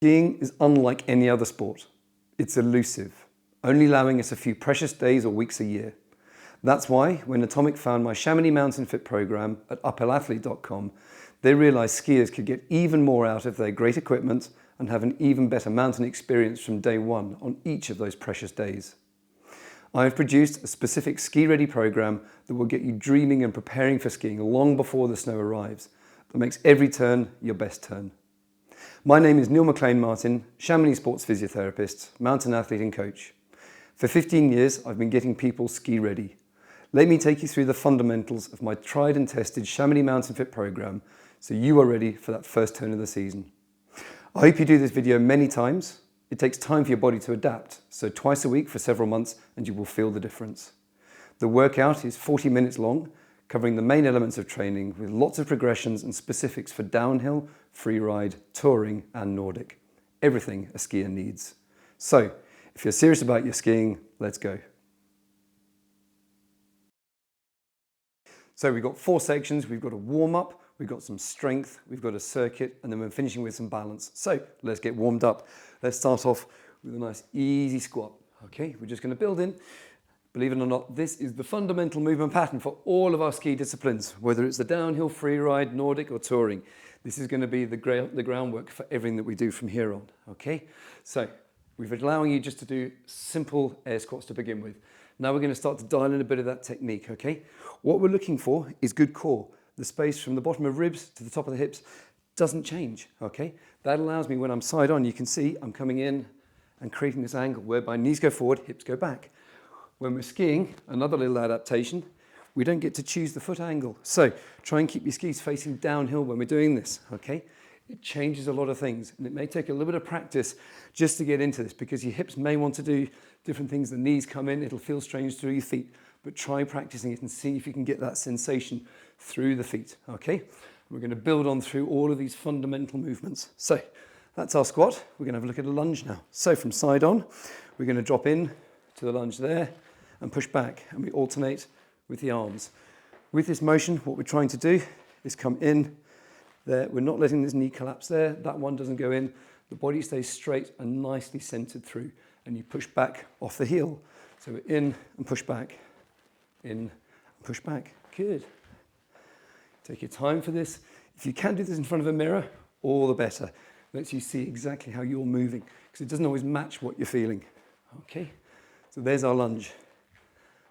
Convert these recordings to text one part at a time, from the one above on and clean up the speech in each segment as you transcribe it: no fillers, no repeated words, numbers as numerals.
Skiing is unlike any other sport. It's elusive, only allowing us a few precious days or weeks a year. That's why when Atomic found my Chamonix Mountain Fit program at upelathlete.com, they realized skiers could get even more out of their great equipment and have an even better mountain experience from day one on each of those precious days. I have produced a specific ski-ready program that will get you dreaming and preparing for skiing long before the snow arrives, that makes every turn your best turn. My name is Neil McLean-Martin, Chamonix sports physiotherapist, mountain athlete and coach. For 15 years, I've been getting people ski ready. Let me take you through the fundamentals of my tried and tested Chamonix Mountain Fit program so you are ready for that first turn of the season. I hope you do this video many times. It takes time for your body to adapt, so twice a week for several months and you will feel the difference. The workout is 40 minutes long, covering the main elements of training with lots of progressions and specifics for downhill, freeride, touring and Nordic. Everything a skier needs. So, if you're serious about your skiing, let's go. So we've got 4 sections. We've got a warm-up, we've got some strength, we've got a circuit, and then we're finishing with some balance. So let's get warmed up. Let's start off with a nice easy squat. Okay, we're just going to build in. Believe it or not, this is the fundamental movement pattern for all of our ski disciplines, whether it's the downhill, freeride, Nordic or touring. This is going to be the groundwork for everything that we do from here on, okay? So we're allowing you just to do simple air squats to begin with. Now we're going to start to dial in a bit of that technique, okay? What we're looking for is good core. The space from the bottom of ribs to the top of the hips doesn't change, okay? That allows me, when I'm side on, you can see I'm coming in and creating this angle whereby knees go forward, hips go back. When we're skiing, another little adaptation, we don't get to choose the foot angle. So try and keep your skis facing downhill when we're doing this, okay? It changes a lot of things, and it may take a little bit of practice just to get into this because your hips may want to do different things. The knees come in, it'll feel strange through your feet, but try practicing it and see if you can get that sensation through the feet, okay? We're going to build on through all of these fundamental movements. So that's our squat. We're going to have a look at a lunge now. So from side on, we're going to drop in to the lunge there and push back, and we alternate with the arms. With this motion, what we're trying to do is come in there. We're not letting this knee collapse there. That one doesn't go in. The body stays straight and nicely centered through, and you push back off the heel. So we're in and push back, in and push back. Good. Take your time for this. If you can do this in front of a mirror, all the better. Lets you see exactly how you're moving, because it doesn't always match what you're feeling. Okay, so there's our lunge.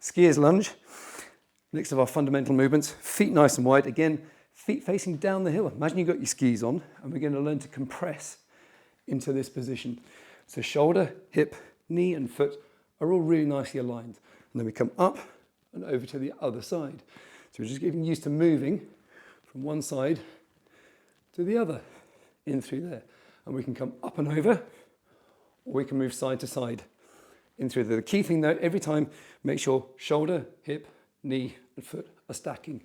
Skier's lunge. Next of our fundamental movements, feet nice and wide. Again, feet facing down the hill. Imagine you've got your skis on, and we're going to learn to compress into this position. So shoulder, hip, knee and foot are all really nicely aligned. And then we come up and over to the other side. So we're just getting used to moving from one side to the other, in through there. And we can come up and over, or we can move side to side, in through there. The key thing though, every time, make sure shoulder, hip, knee and foot are stacking.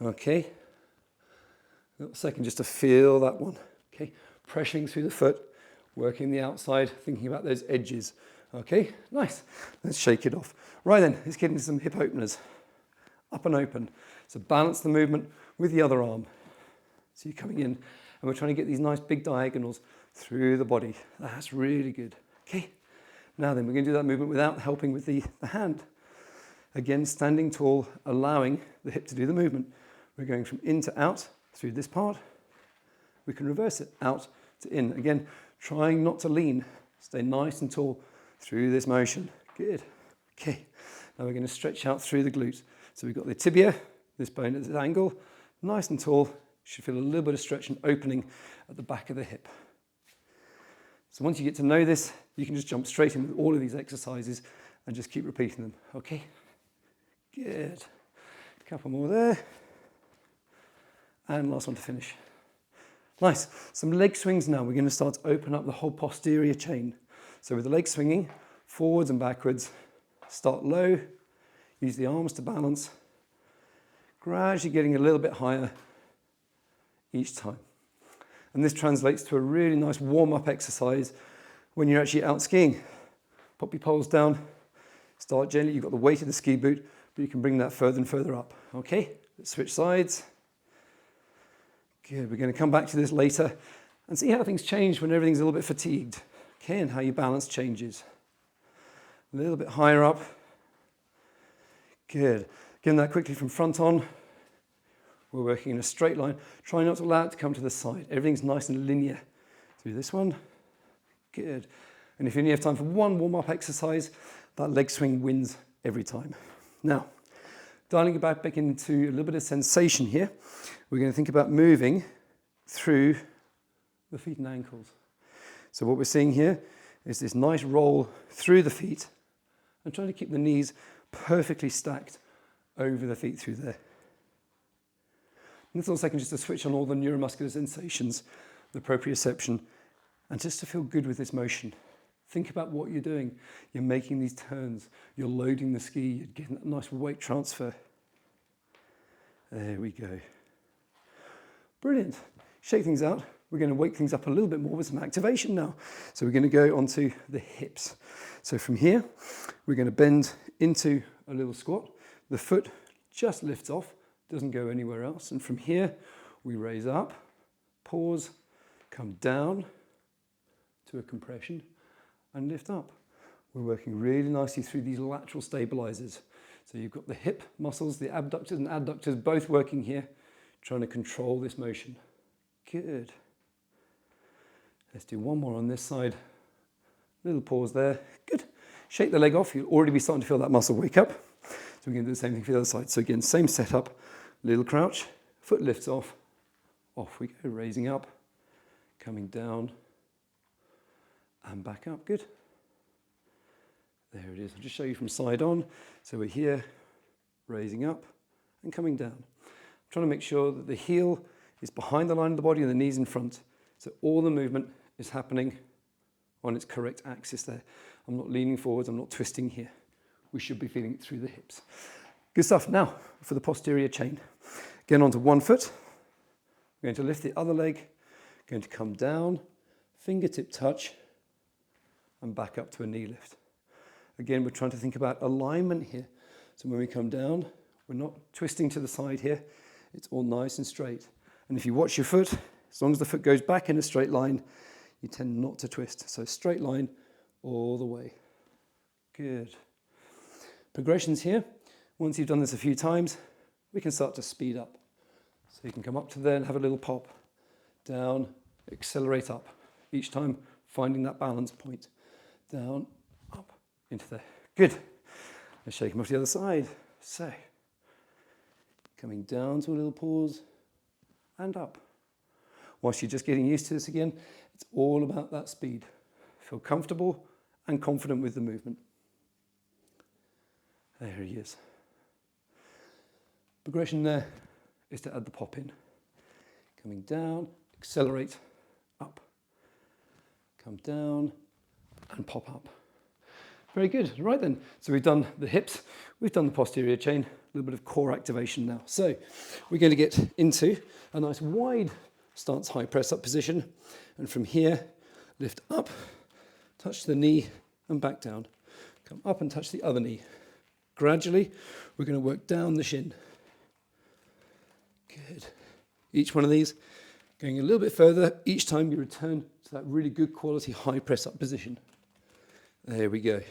Okay. A second just to feel that one. Okay. Pressuring through the foot, working the outside, thinking about those edges. Okay, nice. Let's shake it off. Right then, let's get into some hip openers. Up and open. So balance the movement with the other arm. So you're coming in, and we're trying to get these nice big diagonals through the body. That's really good. Okay. Now then, we're going to do that movement without helping with the hand. Again, standing tall, allowing the hip to do the movement. We're going from in to out through this part. We can reverse it, out to in. Again, trying not to lean. Stay nice and tall through this motion. Good. Okay. Now we're going to stretch out through the glute. So we've got the tibia, this bone at this angle, nice and tall. Should feel a little bit of stretch and opening at the back of the hip. So once you get to know this, you can just jump straight in with all of these exercises and just keep repeating them. Okay. Good. A couple more there. And last one to finish. Nice. Some leg swings now. We're going to start to open up the whole posterior chain. So with the legs swinging, forwards and backwards, start low, use the arms to balance, gradually getting a little bit higher each time. And this translates to a really nice warm-up exercise when you're actually out skiing. Pop your poles down, start gently. You've got the weight of the ski boot, but you can bring that further and further up. Okay, let's switch sides. Good, we're going to come back to this later And see how things change when everything's a little bit fatigued. Okay, and how your balance changes. A little bit higher up. Good. Getting that quickly from front on. We're working in a straight line. Try not to allow it to come to the side. Everything's nice and linear through this one. Good. And if you only have time for one warm-up exercise, that leg swing wins every time. Now, dialing it back into a little bit of sensation here, we're going to think about moving through the feet and ankles. So what we're seeing here is this nice roll through the feet and trying to keep the knees perfectly stacked over the feet through there. And this is a second just to switch on all the neuromuscular sensations, the proprioception, and just to feel good with this motion. Think about what you're doing. You're making these turns, you're loading the ski, you're getting that nice weight transfer. There we go. Brilliant. Shake things out. We're going to wake things up a little bit more with some activation now. So we're going to go onto the hips. So from here, we're going to bend into a little squat. The foot just lifts off, doesn't go anywhere else. And from here, we raise up, pause, come down to a compression, and lift up. We're working really nicely through these lateral stabilizers. So you've got the hip muscles, the abductors and adductors both working here, trying to control this motion. Good. Let's do one more on this side. Little pause there. Good. Shake the leg off. You'll already be starting to feel that muscle wake up. So we're going to do the same thing for the other side. So again, same setup. Little crouch. Foot lifts off. Off we go. Raising up. Coming down. And back up. Good. There it is. I'll just show you from side on. So we're here. Raising up. And coming down. I'm trying to make sure that the heel is behind the line of the body and the knees in front. So all the movement is happening on its correct axis there. I'm not leaning forwards, I'm not twisting here. We should be feeling it through the hips. Good stuff. Now for the posterior chain. Again onto one foot. We're going to lift the other leg. Going to come down, fingertip touch, and back up to a knee lift. Again, we're trying to think about alignment here. So when we come down, we're not twisting to the side here. It's all nice and straight. And if you watch your foot, as long as the foot goes back in a straight line, you tend not to twist. So straight line all the way. Good. Progressions here. Once you've done this a few times, we can start to speed up. So you can come up to there and have a little pop. Down, accelerate up. Each time finding that balance point. Down, up, into there. Good. Let's shake them off the other side. So, coming down to a little pause and up. Whilst you're just getting used to this again, it's all about that speed. Feel comfortable and confident with the movement. There he is. Progression there is to add the pop in. Coming down, accelerate, up. Come down and pop up. Very good. Right then, so we've done the hips, we've done the posterior chain, a little bit of core activation now. So we're going to get into a nice wide stance high press up position, and from here lift up, touch the knee and back down, come up and touch the other knee. Gradually we're going to work down the shin. Good. Each one of these going a little bit further each time you return to that really good quality high press up position. There we go.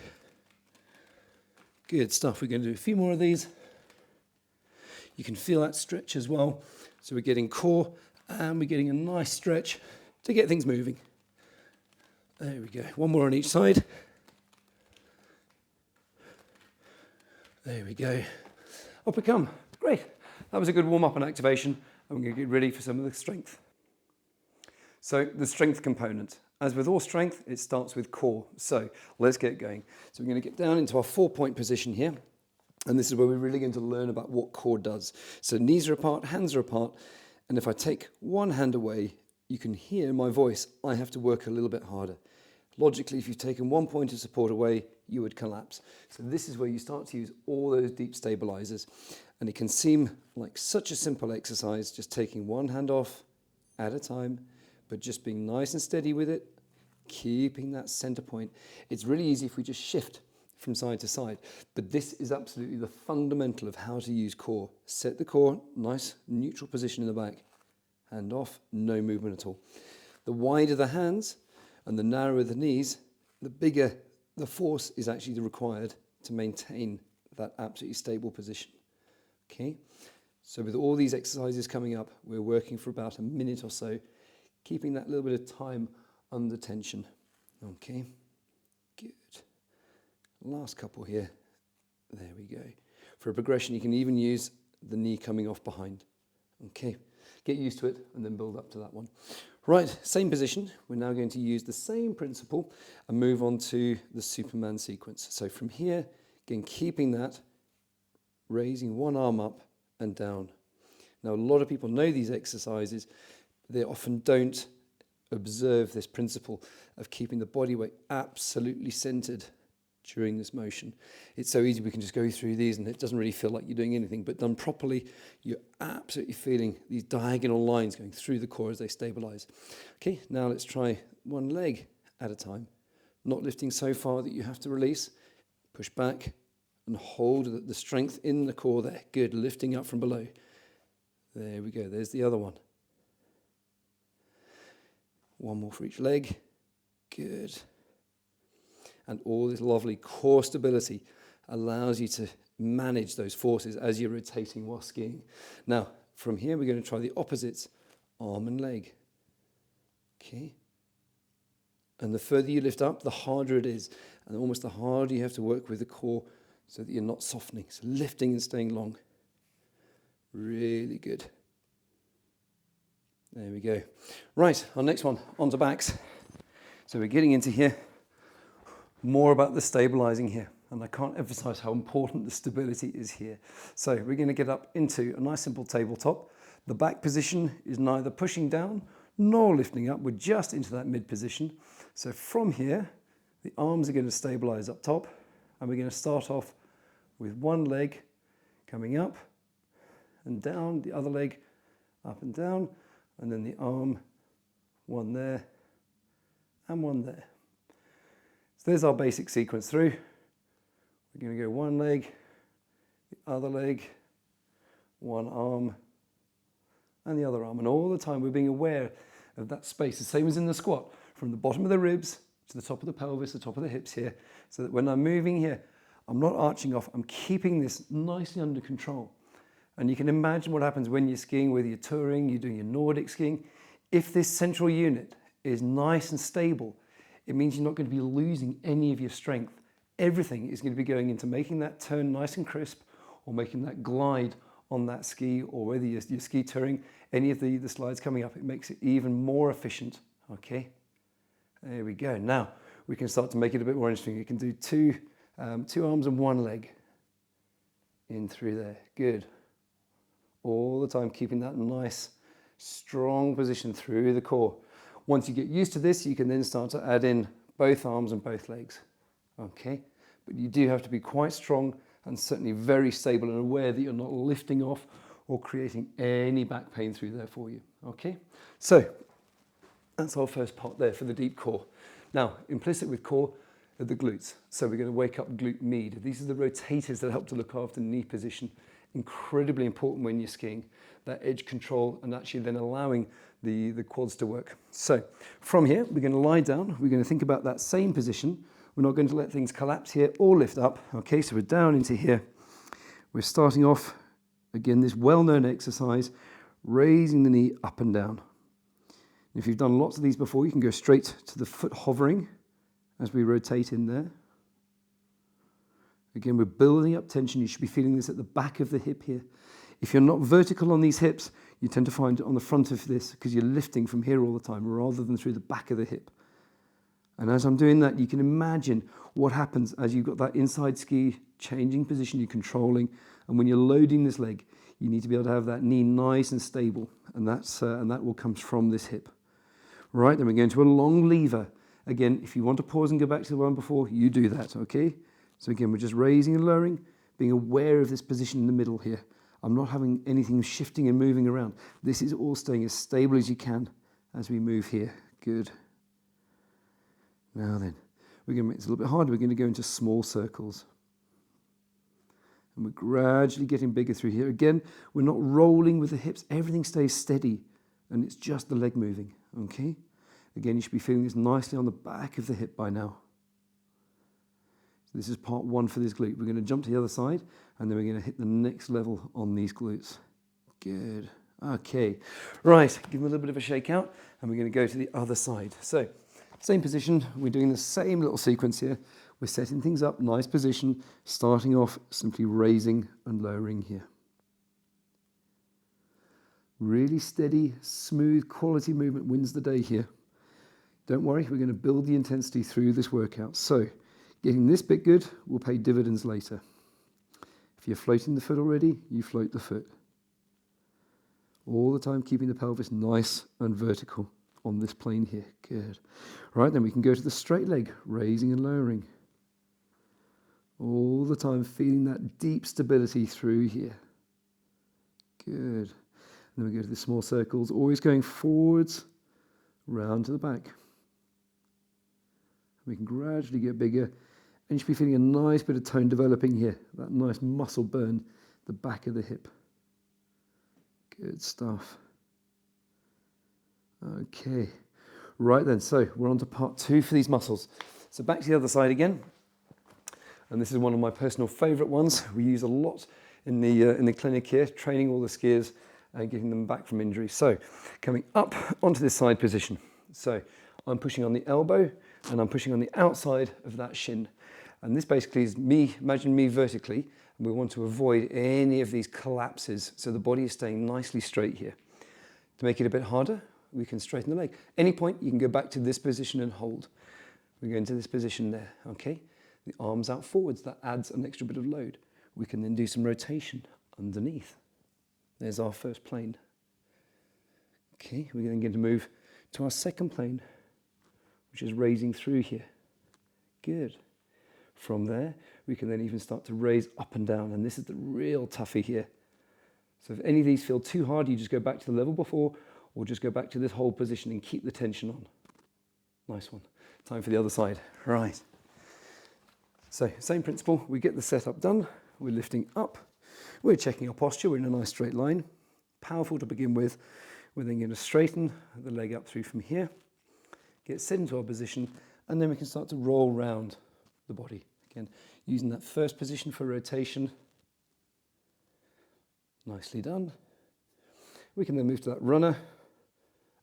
Good stuff. We're going to do a few more of these. You can feel that stretch as well. So we're getting core and we're getting a nice stretch to get things moving. There we go. One more on each side. There we go. Up we come. Great. That was a good warm-up and activation. And we're going to get ready for some of the strength. So the strength component. As with all strength, it starts with core. So let's get going. So we're going to get down into our 4-point position here. And this is where we're really going to learn about what core does. So knees are apart, hands are apart. And if I take one hand away, you can hear my voice. I have to work a little bit harder. Logically, if you've taken 1 point of support away, you would collapse. So this is where you start to use all those deep stabilizers. And it can seem like such a simple exercise, just taking one hand off at a time, but just being nice and steady with it, keeping that center point. It's really easy if we just shift from side to side, but this is absolutely the fundamental of how to use core. Set the core, nice neutral position in the back, hand off, no movement at all. The wider the hands and the narrower the knees, the bigger the force is actually required to maintain that absolutely stable position. Okay, so with all these exercises coming up, we're working for about a minute or so, keeping that little bit of time under tension. Okay, good. Last couple here. There we go. For a progression, you can even use the knee coming off behind. Okay, get used to it and then build up to that one. Right, same position. We're now going to use the same principle and move on to the Superman sequence. So from here, again, keeping that, raising one arm up and down. Now, a lot of people know these exercises, but they often don't observe this principle of keeping the body weight absolutely centered during this motion. It's so easy, we can just go through these and it doesn't really feel like you're doing anything, but done properly, you're absolutely feeling these diagonal lines going through the core as they stabilize. Okay, now let's try one leg at a time, not lifting so far that you have to release. Push back and hold the strength in the core there. Good, lifting up from below. There we go, there's the other one. One more for each leg. Good. And all this lovely core stability allows you to manage those forces as you're rotating while skiing. Now, from here, we're going to try the opposites, arm and leg. Okay. And the further you lift up, the harder it is. And almost the harder you have to work with the core so that you're not softening. So lifting and staying long. Really good. There we go. Right, our next one, onto backs. So we're getting into here. More about the stabilizing here, and I can't emphasize how important the stability is here. So we're going to get up into a nice simple tabletop. The back position is neither pushing down nor lifting up. We're just into that mid position. So from here, the arms are going to stabilize up top, and we're going to start off with one leg coming up and down, the other leg up and down, and then the arm, one there and one there. So there's our basic sequence through. We're going to go one leg, the other leg, one arm, and the other arm. And all the time we're being aware of that space, the same as in the squat, from the bottom of the ribs to the top of the pelvis, the top of the hips here, so that when I'm moving here, I'm not arching off, I'm keeping this nicely under control. And you can imagine what happens when you're skiing, whether you're touring, you're doing your Nordic skiing. If this central unit is nice and stable, it means you're not going to be losing any of your strength. Everything is going to be going into making that turn nice and crisp, or making that glide on that ski, or whether you're ski touring, any of the slides coming up, it makes it even more efficient. Okay, there we go. Now we can start to make it a bit more interesting. You can do two arms and one leg in through there. Good. All the time keeping that nice, strong position through the core. Once you get used to this, you can then start to add in both arms and both legs. Okay, but you do have to be quite strong and certainly very stable and aware that you're not lifting off or creating any back pain through there for you. Okay, so that's our first part there for the deep core. Now, implicit with core are the glutes. So we're going to wake up glute med. These are the rotators that help to look after knee position. Incredibly important when you're skiing, that edge control and actually then allowing the quads to work. So from here, we're going to lie down. We're going to think about that same position. We're not going to let things collapse here or lift up. Okay, so we're down into here. We're starting off, again, this well-known exercise, raising the knee up and down. If you've done lots of these before, you can go straight to the foot hovering as we rotate in there. Again, we're building up tension. You should be feeling this at the back of the hip here. If you're not vertical on these hips, you tend to find it on the front of this because you're lifting from here all the time rather than through the back of the hip. And as I'm doing that, you can imagine what happens as you've got that inside ski changing position, you're controlling. And when you're loading this leg, you need to be able to have that knee nice and stable. And that will come from this hip. Right, then we're going to a long lever. Again, if you want to pause and go back to the one before, you do that, okay? So again, we're just raising and lowering, being aware of this position in the middle here. I'm not having anything shifting and moving around. This is all staying as stable as you can as we move here. Good. Now then, we're going to make this a little bit harder. We're going to go into small circles. And we're gradually getting bigger through here. Again, we're not rolling with the hips. Everything stays steady, and it's just the leg moving, okay? Again, you should be feeling this nicely on the back of the hip by now. So this is part one for this glute. We're going to jump to the other side, and then we're going to hit the next level on these glutes. Good. Okay. Right, give them a little bit of a shake out, and we're going to go to the other side. So, same position. We're doing the same little sequence here. We're setting things up, nice position, starting off simply raising and lowering here. Really steady, smooth, quality movement wins the day here. Don't worry, we're going to build the intensity through this workout. So, getting this bit good will pay dividends later. If you're floating the foot already, you float the foot. All the time keeping the pelvis nice and vertical on this plane here. Good. Right, then we can go to the straight leg, raising and lowering. All the time feeling that deep stability through here. Good. And then we go to the small circles, always going forwards, round to the back. We can gradually get bigger, and you should be feeling a nice bit of tone developing here, that nice muscle burn, the back of the hip. Good stuff. Okay, right then, so we're on to part two for these muscles. So back to the other side again, and this is one of my personal favourite ones. We use a lot in the clinic here, training all the skiers and getting them back from injury. So coming up onto this side position. So I'm pushing on the elbow and I'm pushing on the outside of that shin. And this basically is me, imagine me vertically, and we want to avoid any of these collapses so the body is staying nicely straight here. To make it a bit harder, we can straighten the leg. Any point, you can go back to this position and hold. We go into this position there, okay? The arms out forwards, that adds an extra bit of load. We can then do some rotation underneath. There's our first plane. Okay, we're then going to move to our second plane, which is raising through here. Good. From there, we can then even start to raise up and down, and this is the real toughie here. So if any of these feel too hard, you just go back to the level before, or just go back to this whole position and keep the tension on. Nice one. Time for the other side. Right. So same principle, we get the setup done, we're lifting up, we're checking our posture, we're in a nice straight line. Powerful to begin with. We're then going to straighten the leg up through from here, get set into our position, and then we can start to roll round the body. Again, using that first position for rotation. Nicely done. We can then move to that runner,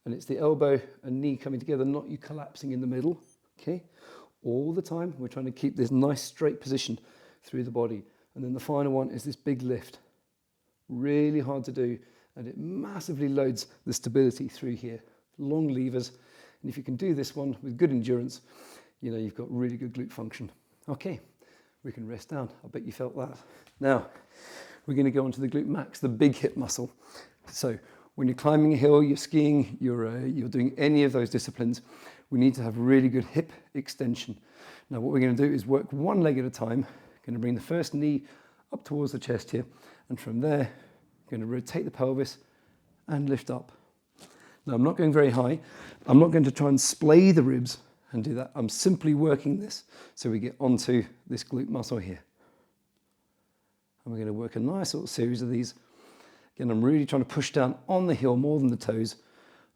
and it's the elbow and knee coming together, not you collapsing in the middle. Okay, all the time we're trying to keep this nice straight position through the body. And then the final one is this big lift. Really hard to do, and it massively loads the stability through here. Long levers, and if you can do this one with good endurance, you know you've got really good glute function. Okay, we can rest down. I bet you felt that. Now, we're going to go onto the glute max, the big hip muscle. So when you're climbing a hill, you're skiing, you're doing any of those disciplines, we need to have really good hip extension. Now what we're going to do is work one leg at a time. Going to bring the first knee up towards the chest here, and from there, going to rotate the pelvis and lift up. Now I'm not going very high. I'm not going to try and splay the ribs and do that. I'm simply working this so we get onto this glute muscle here. And we're going to work a nice little series of these. Again, I'm really trying to push down on the heel more than the toes,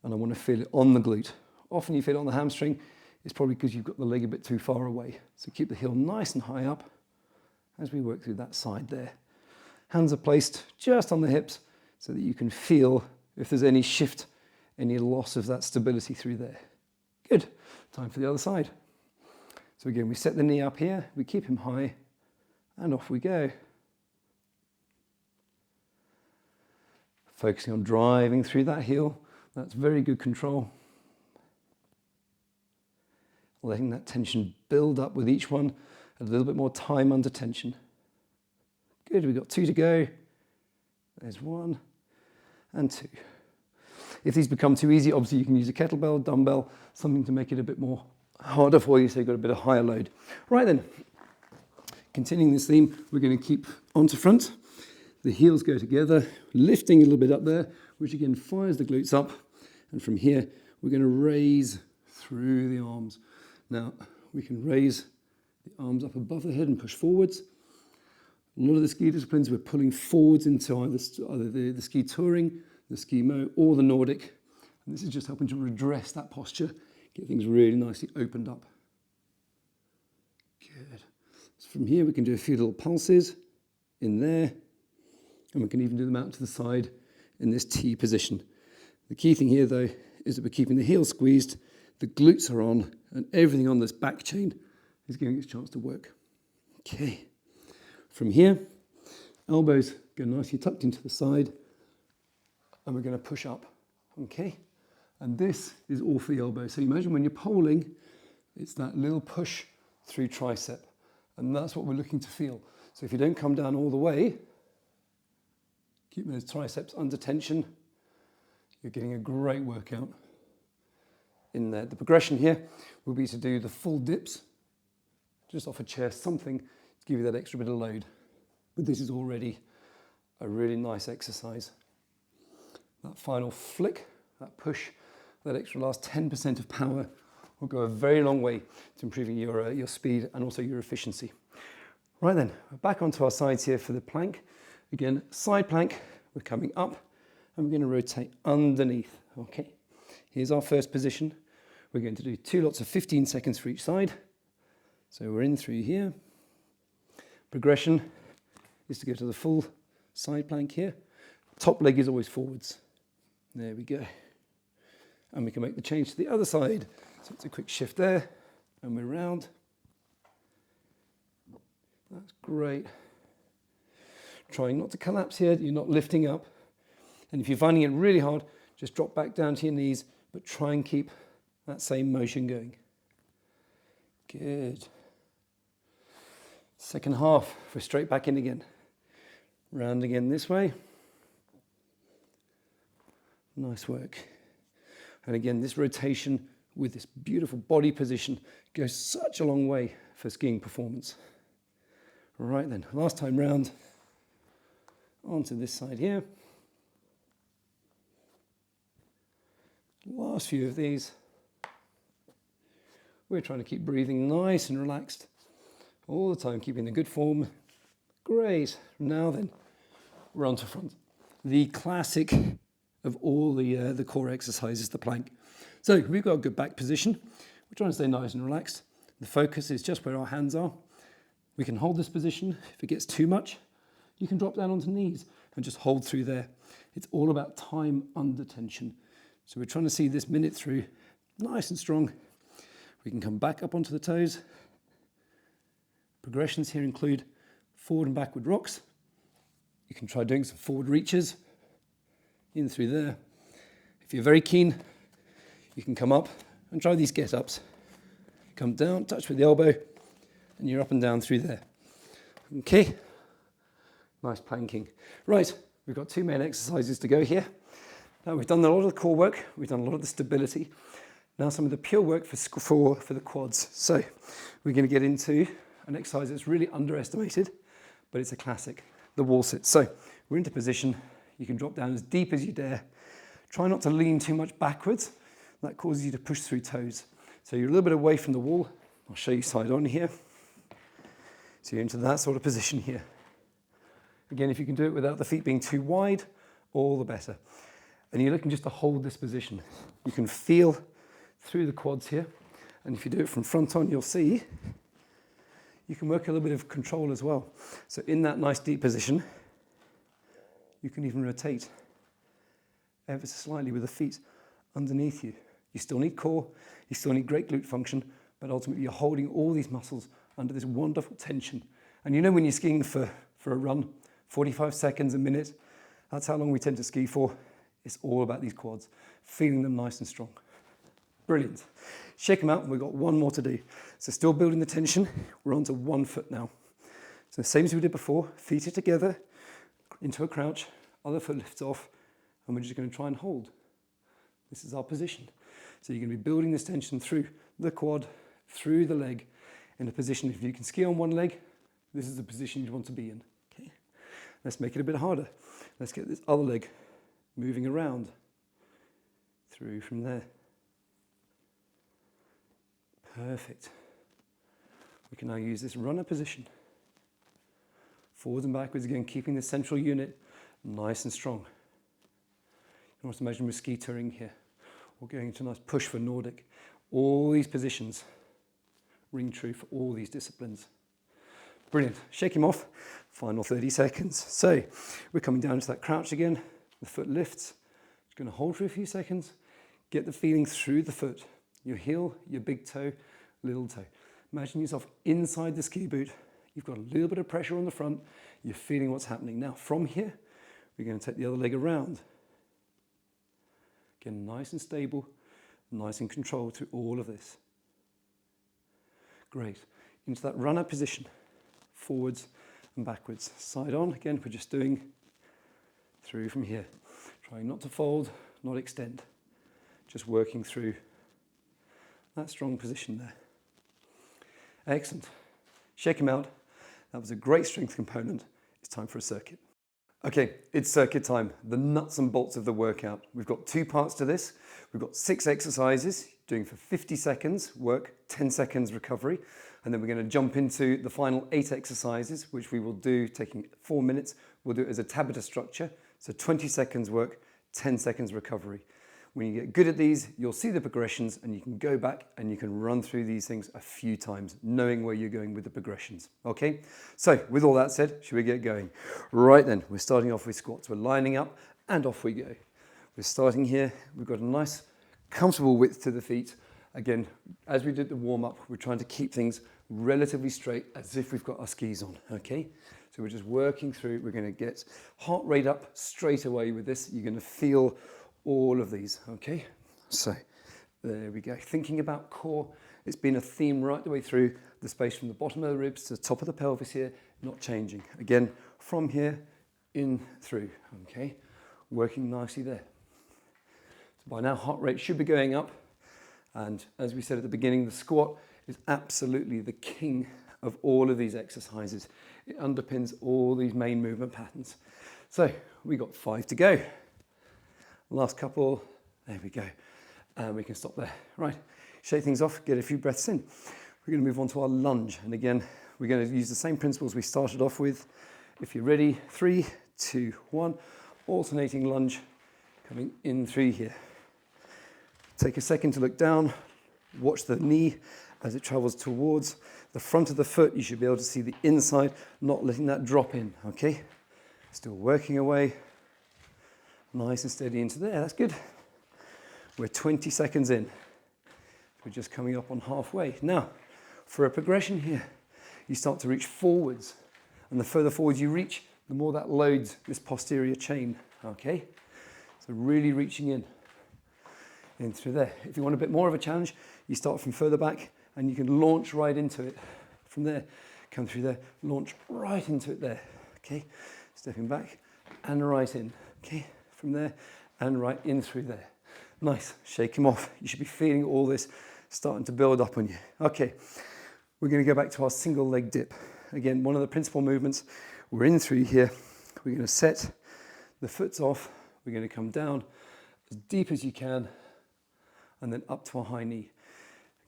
and I want to feel it on the glute. Often you feel it on the hamstring. It's probably because you've got the leg a bit too far away. So keep the heel nice and high up as we work through that side there. Hands are placed just on the hips so that you can feel if there's any shift, any loss of that stability through there. Good. Time for the other side. So again, we set the knee up here, we keep him high, and off we go. Focusing on driving through that heel. That's very good control. Letting that tension build up with each one, a little bit more time under tension. Good, we've got 2 to go. There's 1 and 2. If these become too easy, obviously you can use a kettlebell, dumbbell, something to make it a bit more harder for you so you've got a bit of higher load. Right then, continuing this theme, we're going to keep onto front. The heels go together, lifting a little bit up there, which again fires the glutes up. And from here, we're going to raise through the arms. Now, we can raise the arms up above the head and push forwards. A lot of the ski disciplines, we're pulling forwards into either the ski touring, the ski mo, or the Nordic. And this is just helping to redress that posture, Get things really nicely opened up. Good. So from here we can do a few little pulses in there, and we can even do them out to the side in this T position. The key thing here though is that we're keeping the heels squeezed, the glutes are on, and everything on this back chain is giving its chance to work. Okay. From here, elbows go nicely tucked into the side, and we're going to push up. Okay. And this is all for the elbow. So you imagine when you're poling, it's that little push through tricep. And that's what we're looking to feel. So if you don't come down all the way, keep those triceps under tension, you're getting a great workout in there. The progression here will be to do the full dips, just off a chair, something to give you that extra bit of load. But this is already a really nice exercise. That final flick, that push, that extra last 10% of power will go a very long way to improving your speed and also your efficiency. Right then, we're back onto our sides here for the plank. Again, side plank, we're coming up and we're going to rotate underneath. Okay, here's our first position. We're going to do 2 lots of 15 seconds for each side. So we're in through here. Progression is to go to the full side plank here. Top leg is always forwards. There we go. And we can make the change to the other side. So it's a quick shift there, and we're round. That's great. Trying not to collapse here, you're not lifting up. And if you're finding it really hard, just drop back down to your knees, but try and keep that same motion going. Good. Second half, we're straight back in again. Round again this way. Nice work. And again, this rotation with this beautiful body position goes such a long way for skiing performance. Right then, last time round, onto this side here. Last few of these. We're trying to keep breathing nice and relaxed all the time, keeping the good form. Great. Now then, we're on to front. The classic of all the core exercises, the plank. So we've got a good back position. We're trying to stay nice and relaxed. The focus is just where our hands are. We can hold this position. If it gets too much, you can drop down onto knees and just hold through there. It's all about time under tension. So we're trying to see this minute through nice and strong. We can come back up onto the toes. Progressions here include forward and backward rocks. You can try doing some forward reaches in through there. If you're very keen, you can come up and try these get-ups. Come down, touch with the elbow, and you're up and down through there. Okay, nice planking. Right, we've got 2 main exercises to go here. Now we've done a lot of the core work, we've done a lot of the stability. Now some of the pure work for the quads. So we're going to get into an exercise that's really underestimated, but it's a classic, the wall sit. So we're into position. You can drop down as deep as you dare. Try not to lean too much backwards. That causes you to push through toes. So you're a little bit away from the wall. I'll show you side on here. So you're into that sort of position here. Again, if you can do it without the feet being too wide, all the better. And you're looking just to hold this position. You can feel through the quads here. And if you do it from front on, you'll see you can work a little bit of control as well. So in that nice deep position, you can even rotate ever so slightly with the feet underneath you. You still need core, you still need great glute function, but ultimately you're holding all these muscles under this wonderful tension. And you know when you're skiing for a run, 45 seconds, a minute, that's how long we tend to ski for. It's all about these quads, feeling them nice and strong. Brilliant. Shake them out, and we've got one more to do. So still building the tension, we're onto 1 foot now. So the same as we did before, feet are together, into a crouch, other foot lifts off, and we're just going to try and hold. This is our position. So you're going to be building this tension through the quad, through the leg, in a position, if you can ski on one leg, this is the position you want to be in. Okay. Let's make it a bit harder. Let's get this other leg moving around through from there. Perfect. We can now use this runner position. Forwards and backwards again, keeping the central unit nice and strong. You can also imagine we're ski touring here, or going into a nice push for Nordic. All these positions ring true for all these disciplines. Brilliant. Shake him off. Final 30 seconds. So we're coming down to that crouch again. The foot lifts. Just going to hold for a few seconds. Get the feeling through the foot. Your heel, your big toe, little toe. Imagine yourself inside the ski boot. You've got a little bit of pressure on the front. You're feeling what's happening. Now from here, we're going to take the other leg around. Again, nice and stable, nice and controlled through all of this. Great. Into that runner position. Forwards and backwards. Side on. Again, we're just doing through from here. Trying not to fold, not extend. Just working through that strong position there. Excellent. Shake him out. That was a great strength component. It's time for a circuit. Okay, it's circuit time, the nuts and bolts of the workout. We've got 2 parts to this. We've got 6 exercises, doing for 50 seconds work, 10 seconds recovery. And then we're going to jump into the final 8 exercises, which we will do taking 4 minutes. We'll do it as a tabata structure. So 20 seconds work, 10 seconds recovery. When you get good at these, you'll see the progressions and you can go back and you can run through these things a few times, knowing where you're going with the progressions. Okay, so with all that said, should we get going? Right then, we're starting off with squats. We're lining up and off we go. We're starting here. We've got a nice comfortable width to the feet. Again, as we did the warm up, we're trying to keep things relatively straight as if we've got our skis on. Okay, so we're just working through. We're going to get heart rate up straight away with this. You're going to feel all of these. Okay, so there we go. Thinking about core, it's been a theme right the way through. The space from the bottom of the ribs to the top of the pelvis here, not changing. Again, from here in through. Okay, working nicely there. So by now heart rate should be going up, and as we said at the beginning, the squat is absolutely the king of all of these exercises. It underpins all these main movement patterns. So we got 5 to go. Last couple, there we go. And we can stop there. Right, shake things off, get a few breaths in. We're going to move on to our lunge. And again, we're going to use the same principles we started off with. If you're ready, 3, 2, 1. Alternating lunge, coming in through here. Take a second to look down. Watch the knee as it travels towards the front of the foot. You should be able to see the inside, not letting that drop in, okay? Still working away. Nice and steady into there, that's good. We're 20 seconds in. We're just coming up on halfway. Now, for a progression here, you start to reach forwards. And the further forwards you reach, the more that loads this posterior chain, okay? So really reaching in through there. If you want a bit more of a challenge, you start from further back and you can launch right into it. From there, come through there, launch right into it there, okay? Stepping back and right in, okay? From there and right in through there. Nice, shake him off. You should be feeling all this starting to build up on you. Okay, we're going to go back to our single leg dip. Again, one of the principal movements. We're in through here. We're going to set the foot's off. We're going to come down as deep as you can and then up to a high knee.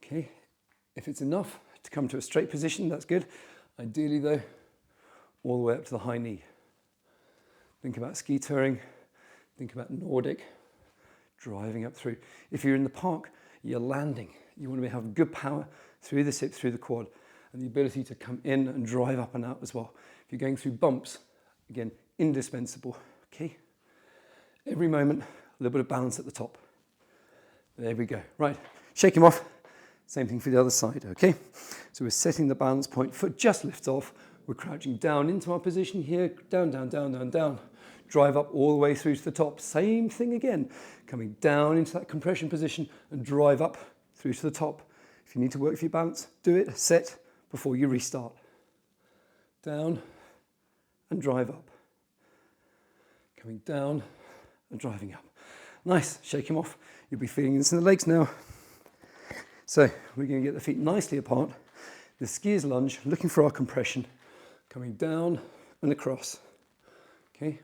Okay, if it's enough to come to a straight position, that's good. Ideally though, all the way up to the high knee. Think about ski touring. Think about Nordic, driving up through. If you're in the park, you're landing. You want to have good power through the hip, through the quad, and the ability to come in and drive up and out as well. If you're going through bumps, again, indispensable, okay? Every moment, a little bit of balance at the top. There we go. Right, shake him off. Same thing for the other side, okay? So we're setting the balance point. Foot just lifts off. We're crouching down into our position here. Down, down, down, down, down. Drive up all the way through to the top. Same thing again. Coming down into that compression position and drive up through to the top. If you need to work for your balance, do it. Set before you restart. Down and drive up. Coming down and driving up. Nice. Shake him off. You'll be feeling this in the legs now. So we're going to get the feet nicely apart. The skiers lunge, looking for our compression. Coming down and across. Okay.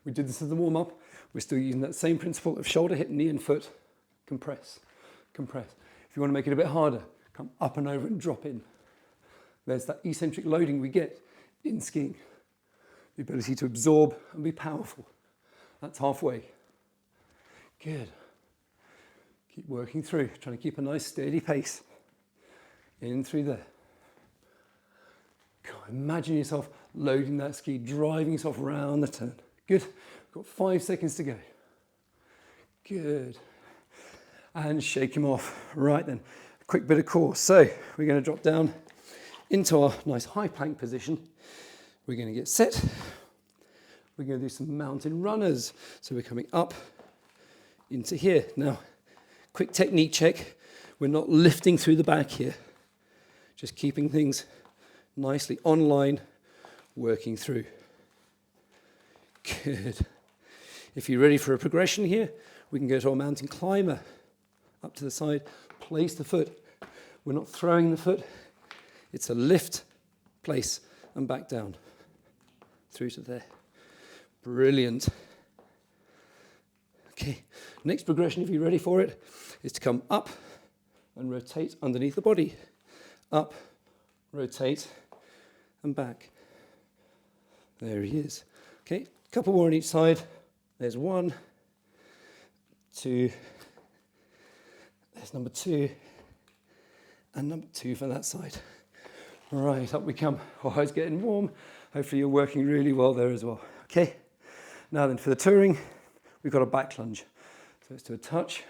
We did this as the warm up. We're still using that same principle of shoulder, hip, knee and foot. Compress, compress. If you want to make it a bit harder, come up and over and drop in. There's that eccentric loading we get in skiing. The ability to absorb and be powerful. That's halfway. Good. Keep working through, trying to keep a nice steady pace. In through there. God, imagine yourself loading that ski, driving yourself around the turn. Good. We've got 5 seconds to go. Good. And shake him off. Right then, a quick bit of core. So we're going to drop down into our nice high plank position. We're going to get set. We're going to do some mountain runners. So we're coming up into here. Now, quick technique check. We're not lifting through the back here. Just keeping things nicely online, working through. Good. If you're ready for a progression here, we can go to our mountain climber. Up to the side, place the foot. We're not throwing the foot. It's a lift, place, and back down. Through to there. Brilliant. Okay, next progression, if you're ready for it, is to come up and rotate underneath the body. Up, rotate, and back. There he is. Okay, a couple more on each side. There's 1, 2, there's number 2, and number 2 for that side. Right, up we come. Oh, it's getting warm. Hopefully you're working really well there as well. Okay, now then for the touring, we've got a back lunge. So it's to a touch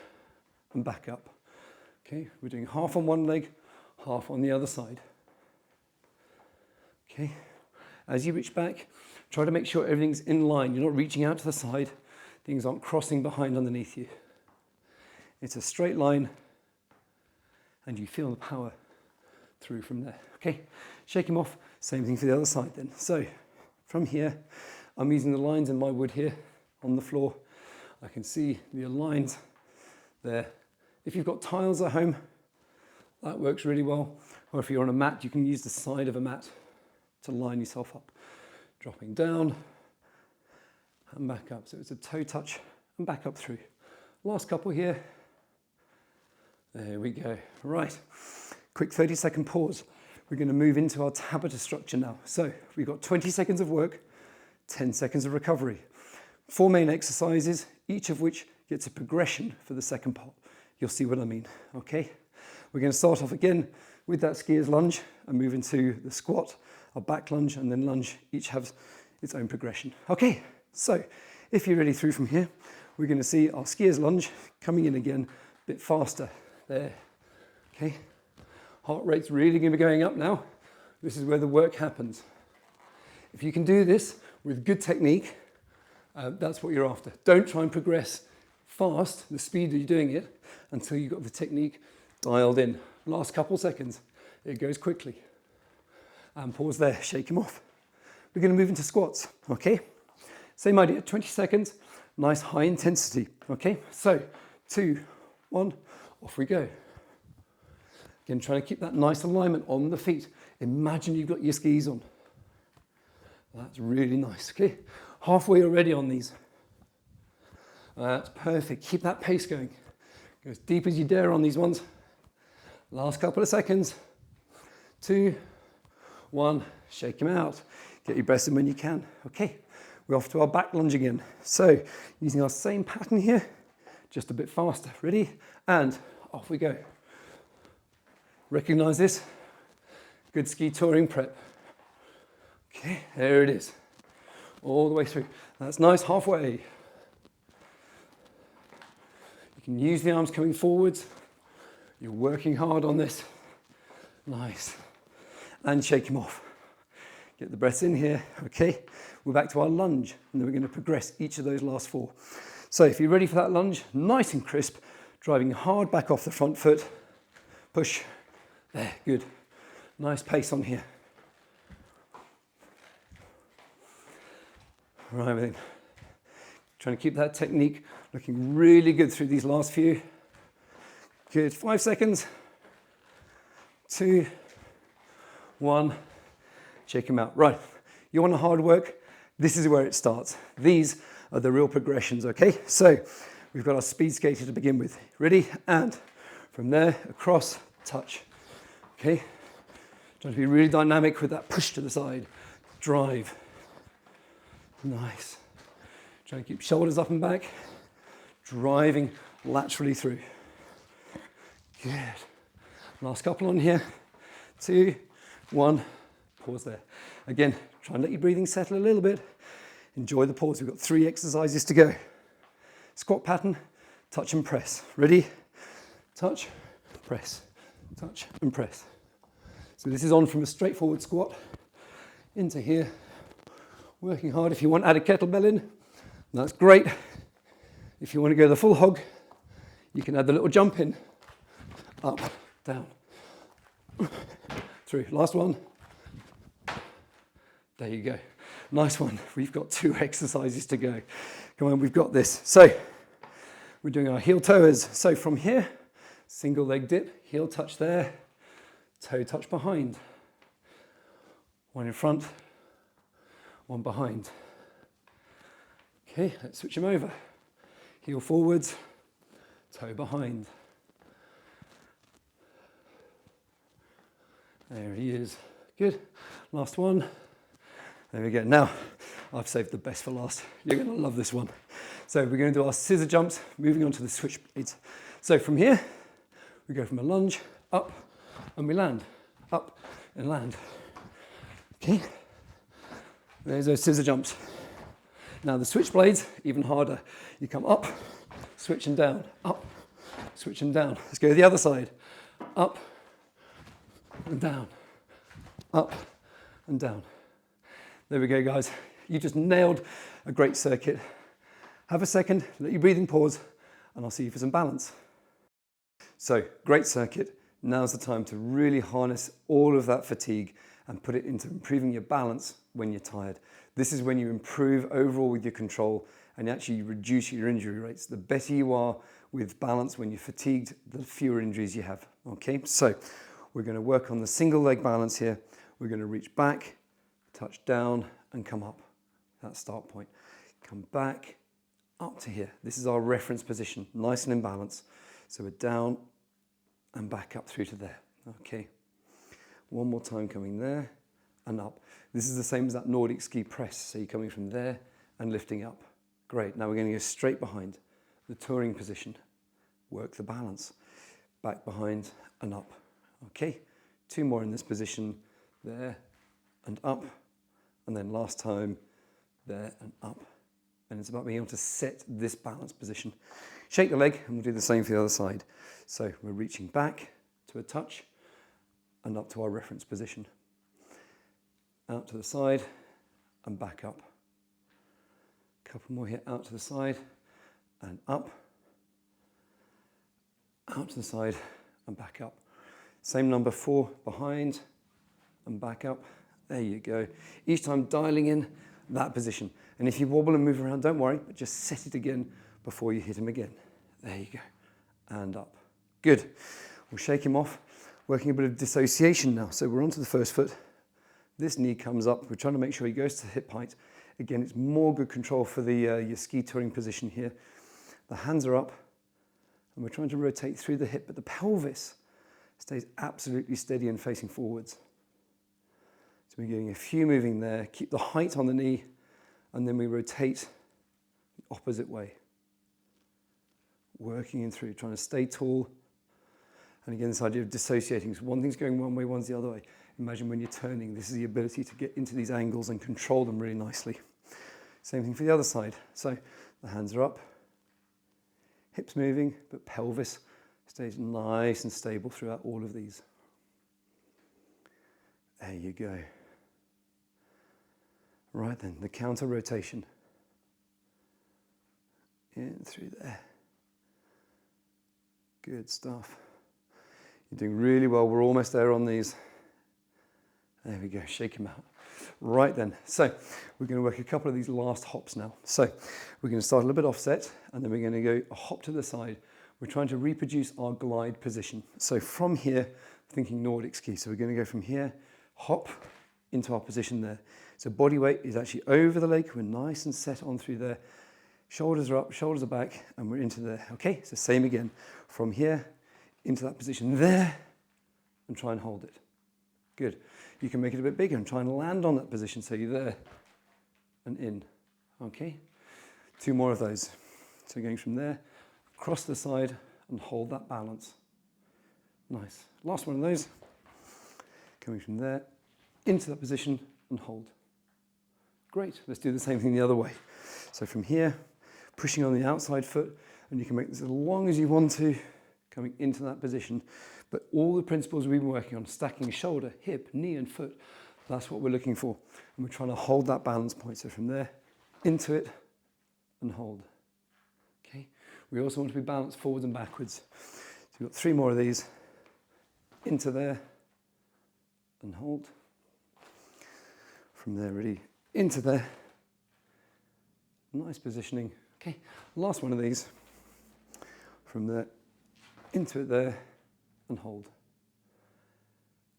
and back up. Okay, we're doing half on one leg, half on the other side. Okay, as you reach back, try to make sure everything's in line. You're not reaching out to the side. Things aren't crossing behind underneath you. It's a straight line and you feel the power through from there. Okay, shake him off. Same thing for the other side then. So from here, I'm using the lines in my wood here on the floor. I can see the lines there. If you've got tiles at home, that works really well. Or if you're on a mat, you can use the side of a mat to line yourself up. Dropping down and back up. So it's a toe touch and back up through. Last couple here. There we go. Right. Quick 30-second pause. We're going to move into our tabata structure now. So we've got 20 seconds of work, 10 seconds of recovery. 4 main exercises, each of which gets a progression for the second part. You'll see what I mean. Okay. We're going to start off again with that skier's lunge and move into the squat, our back lunge, and then lunge. Each has its own progression. Okay, so if you're ready through from here, we're going to see our skier's lunge coming in again a bit faster. There. Okay, heart rate's really going to be going up now. This is where the work happens. If you can do this with good technique, that's what you're after. Don't try and progress fast, the speed that you're doing it, until you've got the technique dialed in. Last couple seconds, it goes quickly. And pause there, shake him off. We're going to move into squats, okay? Same idea, 20 seconds, nice high intensity, okay? So, 2, 1, off we go. Again, trying to keep that nice alignment on the feet. Imagine you've got your skis on. That's really nice, okay? Halfway already on these. That's perfect, keep that pace going. Go as deep as you dare on these ones. Last couple of seconds. 2, 1, shake them out. Get your breaths in when you can. Okay, we're off to our back lunge again. So, using our same pattern here, just a bit faster. Ready? And off we go. Recognize this? Good ski touring prep. Okay, there it is. All the way through. That's nice, halfway. You can use the arms coming forwards. You're working hard on this. Nice. And shake him off. Get the breaths in here. Okay, we're back to our lunge, and then we're going to progress each of those last 4. So if you're ready for that lunge, nice and crisp, driving hard back off the front foot. Push. There, good. Nice pace on here. Right then. Trying to keep that technique looking really good through these last few. Good, 5 seconds. 2, 1, shake them out. Right, you want a hard work? This is where it starts. These are the real progressions, okay? So we've got our speed skater to begin with. Ready? And from there, across, touch. Okay? Trying to be really dynamic with that push to the side. Drive. Nice. Trying to keep shoulders up and back. Driving laterally through. Good. Last couple on here. 2, 1, pause there. Again, try and let your breathing settle a little bit. Enjoy the pause. We've got 3 exercises to go. Squat pattern, touch and press. Ready? Touch, press, touch and press. So this is on from a straightforward squat into here. Working hard. If you want, add a kettlebell in. That's great. If you want to go the full hog, you can add the little jump in. Up, down, through. Last one. There you go. Nice one. We've got 2 exercises to go. Come on, we've got this. So we're doing our heel toes. So from here, single leg dip, heel touch there, toe touch behind. One in front, one behind. Okay, let's switch them over. Heel forwards, toe behind. There he is. Good. Last one. There we go. Now, I've saved the best for last. You're going to love this one. So we're going to do our scissor jumps, moving on to the switch blades. So from here, we go from a lunge, up, and we land. Up and land. Okay. There's those scissor jumps. Now the switch blades, even harder. You come up, switch and down, up, switch and down. Let's go to the other side. Up and down, up and down. There we go, guys. You just nailed a great circuit. Have a second, let your breathing pause, and I'll see you for some balance. So, great circuit. Now's the time to really harness all of that fatigue and put it into improving your balance when you're tired. This is when you improve overall with your control and actually reduce your injury rates. The better you are with balance when you're fatigued, the fewer injuries you have. Okay, so we're going to work on the single leg balance here. We're going to reach back, touch down and come up. That start point. Come back, up to here. This is our reference position, nice and in balance. So we're down and back up through to there. Okay. One more time coming there and up. This is the same as that Nordic ski press. So you're coming from there and lifting up. Great. Now we're going to go straight behind the touring position. Work the balance. Back behind and up. Okay. 2 more in this position. There and up. And then last time, there and up. And it's about being able to set this balance position. Shake the leg and we'll do the same for the other side. So we're reaching back to a touch and up to our reference position. Out to the side and back up. Couple more here, out to the side and up. Out to the side and back up. Same number 4 behind and back up. There you go. Each time dialing in that position. And if you wobble and move around, don't worry, but just set it again before you hit him again. There you go. And up. Good. We'll shake him off. Working a bit of dissociation now. So we're onto the first foot. This knee comes up. We're trying to make sure he goes to hip height. Again, it's more good control for the your ski touring position here. The hands are up. And we're trying to rotate through the hip, but the pelvis stays absolutely steady and facing forwards. So we're getting a few moving there. Keep the height on the knee, and then we rotate the opposite way. Working in through, trying to stay tall. And again, this idea of dissociating. So one thing's going one way, one's the other way. Imagine when you're turning, this is the ability to get into these angles and control them really nicely. Same thing for the other side. So the hands are up, hips moving, but pelvis stays nice and stable throughout all of these. There you go. Right then, the counter rotation. In through there. Good stuff. You're doing really well. We're almost there on these. There we go, shake them out. Right then, so we're going to work a couple of these last hops now. So we're going to start a little bit offset, and then we're going to go a hop to the side. We're trying to reproduce our glide position. So from here, thinking Nordic ski. So we're going to go from here, hop into our position there. So body weight is actually over the leg. We're nice and set on through there. Shoulders are up, shoulders are back, and we're into there. Okay, so same again. From here into that position there, and try and hold it. Good. You can make it a bit bigger and try and land on that position so you're there and in. Okay, 2 more of those. So going from there, across the side and hold that balance. Nice. Last one of those. Coming from there, into that position and hold. Great. Let's do the same thing the other way. So from here, pushing on the outside foot, and you can make this as long as you want to, coming into that position. But all the principles we've been working on, stacking shoulder, hip, knee and foot, that's what we're looking for. And we're trying to hold that balance point. So from there, into it and hold. Okay. We also want to be balanced forwards and backwards. So we've got 3 more of these. Into there and hold. From there, ready, into there. Nice positioning. Okay, last one of these. From there, into it there, and hold.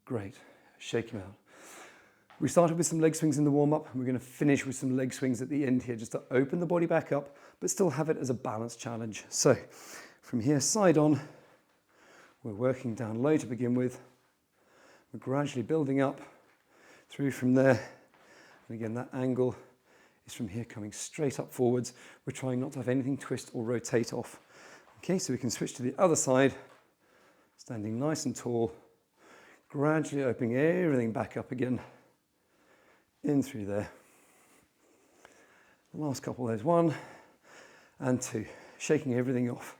Great, shake them out. We started with some leg swings in the warm-up, and we're going to finish with some leg swings at the end here, just to open the body back up, but still have it as a balanced challenge. So, from here, side on, we're working down low to begin with. We're gradually building up through from there. And again, that angle is from here coming straight up forwards. We're trying not to have anything twist or rotate off. Okay, so we can switch to the other side, standing nice and tall, gradually opening everything back up again, in through there. Last couple, there's 1 and 2, shaking everything off.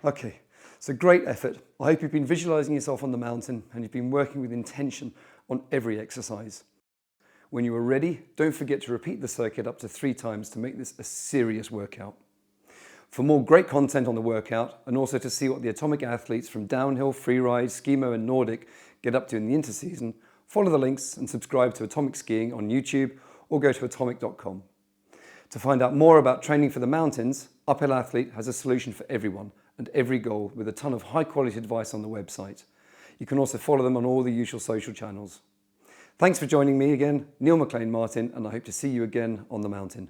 Okay, so great effort. I hope you've been visualizing yourself on the mountain and you've been working with intention on every exercise. When you are ready, don't forget to repeat the circuit up to 3 times to make this a serious workout. For more great content on the workout, and also to see what the Atomic athletes from downhill, freeride, skimo and Nordic get up to in the interseason, follow the links and subscribe to Atomic Skiing on YouTube or go to atomic.com. To find out more about training for the mountains, Uphill Athlete has a solution for everyone and every goal with a ton of high quality advice on the website. You can also follow them on all the usual social channels. Thanks for joining me again, Neil McLean Martin, and I hope to see you again on the mountain.